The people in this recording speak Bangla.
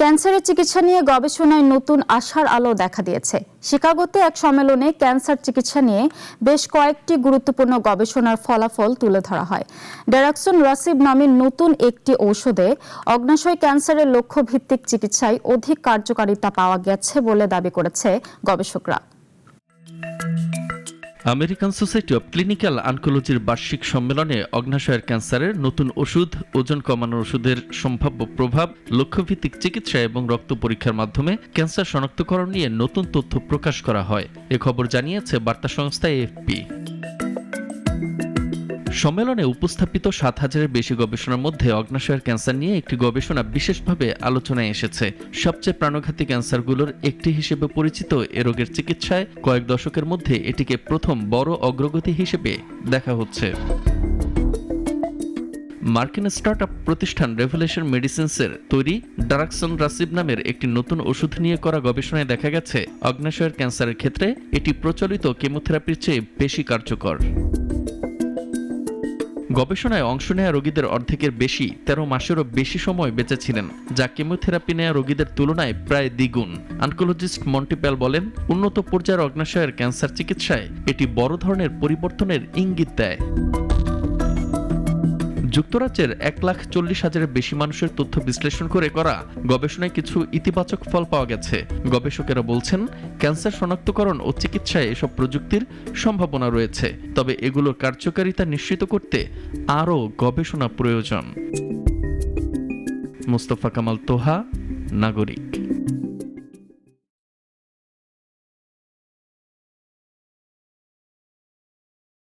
ক্যান্সারের চিকিৎসা নিয়ে গবেষণায় নতুন আশার আলো দেখা দিয়েছে। শিকাগোতে এক সম্মেলনে ক্যান্সার চিকিৎসা নিয়ে বেশ কয়েকটি গুরুত্বপূর্ণ গবেষণার ফলাফল তুলে ধরা হয়। ড্যারাক্সোনরাসিব নামের নতুন একটি ঔষধে অগ্ন্যাশয় ক্যান্সারের লক্ষ্যভিত্তিক চিকিৎসায় অধিক কার্যকারিতা পাওয়া গেছে বলে দাবি করেছে গবেষকরা। আমেরিকান সোসাইটি অব ক্লিনিক্যাল অনকোলজির বার্ষিক সম্মেলনে অগ্ন্যাশয়ের ক্যান্সারের নতুন ওষুধ, ওজন কমানোর ওষুধের সম্ভাব্য প্রভাব, লক্ষ্যভিত্তিক চিকিৎসা এবং রক্ত পরীক্ষার মাধ্যমে ক্যান্সার শনাক্তকরণ নিয়ে নতুন তথ্য প্রকাশ করা হয়। এ খবর জানিয়েছে বার্তা সংস্থা এএফপি। সম্মেলনে উপস্থাপিত ৭,০০০-এর বেশি গবেষণার মধ্যে অগ্ন্যাশয়ের ক্যান্সার নিয়ে একটি গবেষণা বিশেষভাবে আলোচনায় এসেছে। সবচেয়ে প্রাণঘাতী ক্যান্সারগুলোর একটি হিসেবে পরিচিত এ রোগের চিকিৎসায় কয়েক দশকের মধ্যে এটিকে প্রথম বড় অগ্রগতি হিসেবে দেখা হচ্ছে। মার্কিন স্টার্টআপ প্রতিষ্ঠান রেভলিউশন মেডিসিনসের তৈরি ড্যারাক্সোনরাসিব নামের একটি নতুন ওষুধ নিয়ে করা গবেষণায় দেখা গেছে অগ্ন্যাশয়ের ক্যান্সারের ক্ষেত্রে এটি প্রচলিত কেমোথেরাপির চেয়ে বেশি কার্যকর। গবেষণায় অংশ নেয়া রোগীদের অর্ধেকের বেশি ১৩ মাসেরও বেশি সময় বেঁচে ছিলেন, যা কেমোথেরাপি নেয়া রোগীদের তুলনায় প্রায় দ্বিগুণ। অনকোলজিস্ট মন্টি প্যাল বলেন, উন্নত পর্যায়ের অগ্ন্যাশয়ের ক্যান্সার চিকিৎসায় এটি বড় ধরনের পরিবর্তনের ইঙ্গিত দেয়। যুক্তরাজ্যের ১,৪০,০০০-এর বেশি মানুষের তথ্য বিশ্লেষণ করে করা গবেষণায় কিছু ইতিবাচক ফল পাওয়া গেছে। গবেষকেরা বলছেন, ক্যান্সার শনাক্তকরণ ও চিকিৎসায় এসব প্রযুক্তির সম্ভাবনা রয়েছে, তবে এগুলোর কার্যকারিতা নিশ্চিত করতে আরও গবেষণা প্রয়োজন। মোস্তফা কামাল তোহা, নাগরিক।